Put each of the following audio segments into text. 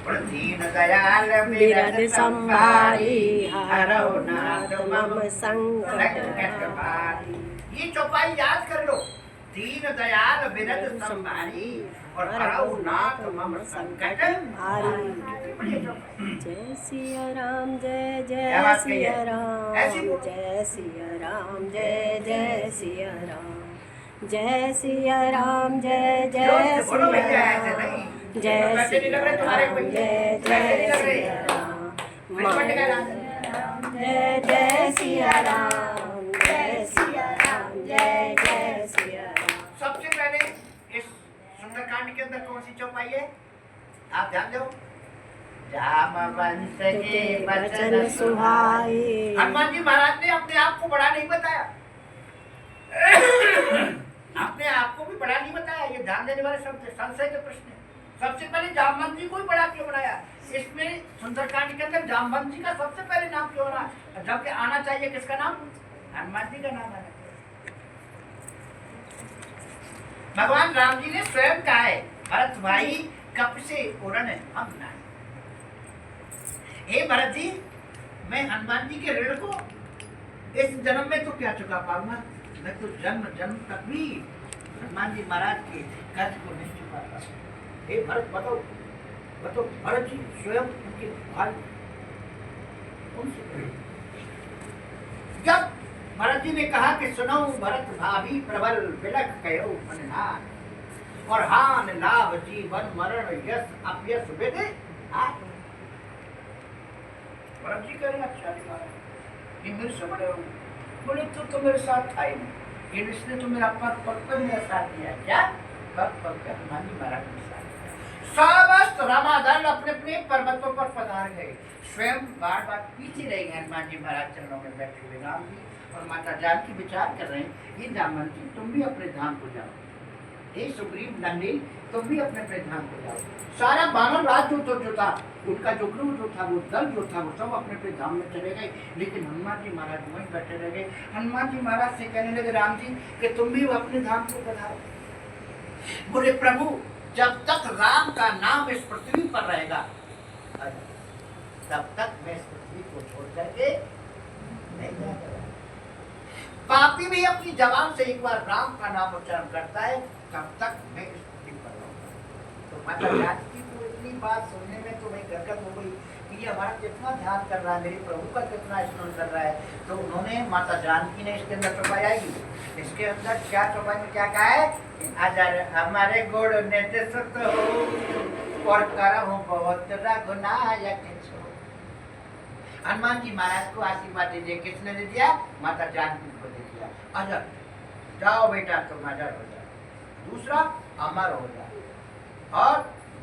और दीन दयाल बिरद संभारी हरौ नाथ मम संकट भारी। ये चौपाई याद कर लो, दीन दयाल बिरद संभारी और हरौ नाथ मम संकट भारी। जय सिया राम जय जय सिया राम जय सिया राम जय जय सिया राम जय सिया राम जय जय सिया राम जय सिया राम जय जय सिया राम जय जय सिया राम जय सिया राम जय जय सिया राम। सबसे पहले इस सुंदरकांड के अंदर कौन सी चौपाई है आप ध्यान दो। जामवंत के वचन सुहाए। हनुमान जी महाराज ने अपने आप को बड़ा नहीं बताया, अपने आप को भी बड़ा नहीं बताया। ये ध्यान देने वाले शब्द संशय के प्रश्न है। सबसे पहले जामवंत जी को ही बड़ा क्यों बनाया? इसमें सुंदरकांड के अंदर जामवंत जी का सबसे पहले नाम क्यों आना, जबकि आना चाहिए किसका नाम? हनुमान जी का नाम आना चाहिए। भगवान राम जी ने स्वयं कहा है, भरत भाई कब से उड़न हम नहीं। हे भरत जी, मैं हनुमान जी के ऋण को इस जन्म में तो क्या चुका पाऊंगा, मैं तो जन्म जन्म तक भी हनुमान जी महाराज के कर्ज को नहीं चुका पाऊंगा। हे भरत बताओ बताओ। भरत जी स्वयं उनके भाई उनसे जब भरत जी ने कहा कि सुनो भरत भाभी प्रबल बिलख कहो मननाथ, और हान लाभ जीवन मरण यश अपयश वेदे आए। भरत जी कह रहे अच्छा नहीं, ये मेरे से बड़े हो, बोले तो मेरे साथ था ही नहीं, ये इसने तो मेरा पग पग पर मेरा साथ दिया। क्या पग पग पर हनुमान जी महाराज ने साथ दिया। समस्त रामादल अपने अपने पर्वतों पर पधार गए, स्वयं बार बार पीछे रह गए। हनुमान जी महाराज चरणों में बैठे हुए राम जी और माता जानकी विचार कर रहे हैं, ये जामवंत जी तुम भी अपने धाम को जाओ, हे सुग्रीव नंदी तुम भी अपने अपने धाम को जाओ। सारा वानर राज जो था, उनका जो ग्रुप जो था, वो दल जो था, वो सब अपने अपने धाम में चले गए, लेकिन हनुमान जी महाराज वहीं बैठे रह गए। हनुमान जी महाराज से कहने लगे राम जी कि तुम भी अपने धाम को पधारो। बोले प्रभु जब तक राम का नाम इस पृथ्वी पर रहेगा तब तक मैं इस पृथ्वी को छोड़ करके नहीं जाऊंगा। पापी भी अपनी जबान से एक बार राम का नाम उच्चारण करता है तब तक मैं इस पृथ्वी पर रहूंगा। तो माता जानकी को इतनी बात सुनने में तो मैं गदगद हो गई कि ये हमारा कितना ध्यान कर रहा है, मेरे प्रभु का कितना स्मरण कर रहा है। तो उन्होंने माता जानकी ने इसके अंदर चौपाई आएगी, इसके अंदर क्या चौपाई में क्या कहा है, हमारे गोड़ नेते सुत हो और करहु बहुत रघुनायक छो। हनुमान जी महाराज को आशीर्वाद दीजिए, किसने दे दिया? माता जानकी को दे दिया। अजर जाओ बेटा तुम अजर हो जाओ, दूसरा अमर हो जाओ और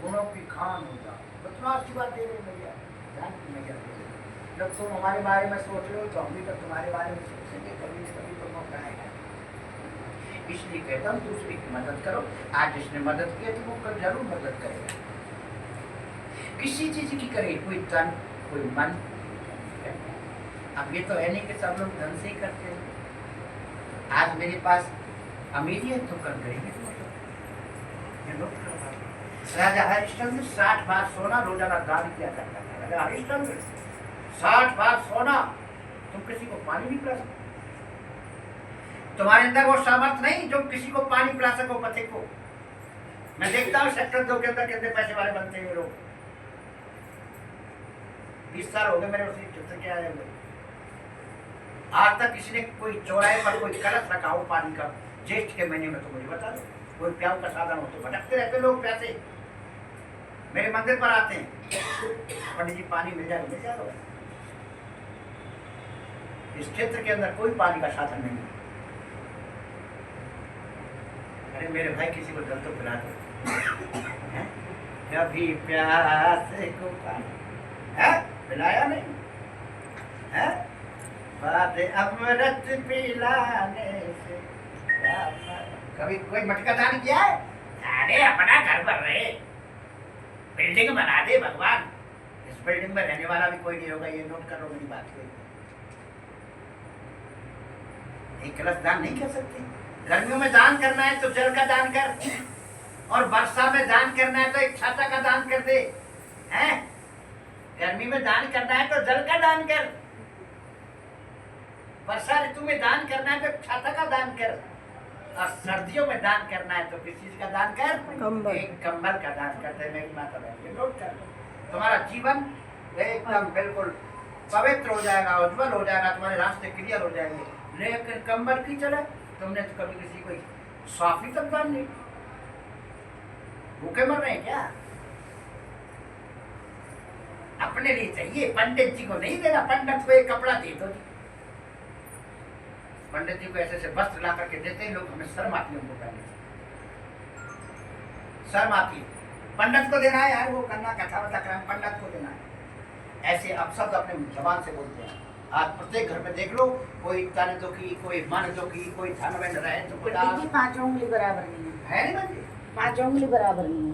गुणों की खान हो जाओ। कितना आशीर्वाद दे रहे भैया जानकी मैया। जब तुम हमारे बारे में सोच रहे हो तो हम भी तो तुम्हारे बारे में सोचेंगे, कभी न कभी तो मौका आएगा। इसलिए कहता हूँ दूसरे की मदद करो। आज जिसने मदद की तो वो कल जरूर मदद करेगा। किसी चीज की करे, कोई तन कोई मन। अब ये तो है नहीं कि सब लोग धन से ही करते हैं। आज मेरे पास अमीरी है तो कल गरीबी तो राजा हरिश्चंद्र 60 बार सोना रोजाना दान किया करता था। राजा हरिश्चंद्र 60 बार सोना, तुम किसी को पानी नहीं पिला सकते। तुम्हारे अंदर वो सामर्थ नहीं जो किसी को पानी पिला सको पति को। मैं देखता हूँ सेक्टर 2 के अंदर कितने पैसे वाले बनते हैं लोग। 20 साल हो गए मेरे उसी चित्र के आए हुए, आज तक किसी ने कोई चौराहे पर कोई कलश रखा हो पानी का ज्येष्ठ के महीने में तो मुझे बता दो। कोई प्याऊ का साधन हो तो भटकते रहते लोग प्यासे, मेरे मंदिर पर आते हैं, पंडित जी पानी मिल जाए मिल जाए। इस क्षेत्र के अंदर कोई पानी का साधन नहीं है। अरे मेरे भाई किसी को जल तो पिला दो, कभी प्यास को पानी है पिलाया नहीं है, बात अमृत पिलाने से कभी कोई मटका दान किया है? अरे अपना घर पर रहे, बिल्डिंग बना दे भगवान, इस बिल्डिंग में रहने वाला भी कोई नहीं होगा, ये नोट कर लो मेरी बात को। एक कलश दान नहीं कर सकते। गर्मियों में दान करना है तो जल का दान कर, और वर्षा में दान करना है तो एक छाता का दान कर दे। हैं? गर्मी में दान करना है तो जल का दान कर, वर्षा ऋतु में दान करना है तो छाता का दान कर, और सर्दियों में दान करना है तो किस चीज का दान कर? कंबल। एक कंबल का दान करते हैं मेरी माता बहन। ये नोट कर लो, तुम्हारा जीवन एकदम बिल्कुल पवित्र हो जाएगा, उज्जवल हो जाएगा, तुम्हारे रास्ते क्लियर हो जाएंगे। लेकिन कंबल की चले, तुमने तो कभी किसी को स्वाफी तक दान नहीं, भूखे मर रहे हैं क्या? अपने लिए चाहिए, पंडित जी को नहीं देना। पंडित को एक कपड़ा दे दो जी, पंडित जी को ऐसे ऐसे वस्त्र ला करके देते हैं लोग, हमें शर्म आती है उनको करने से, शर्म आती है। पंडित को देना है यार, वो करना कथा वथा करना, पंडित को देना है। ऐसे अपशब्द अपने जबान से बोलते हैं। आज प्रत्येक घर में देख लो, कोई तन दुखी, कोई मन दुखी, कोई धन में रहे तो कोई 5 उंगली बराबर नहीं है नहीं बंदी। 5 उंगली बराबर नहीं है।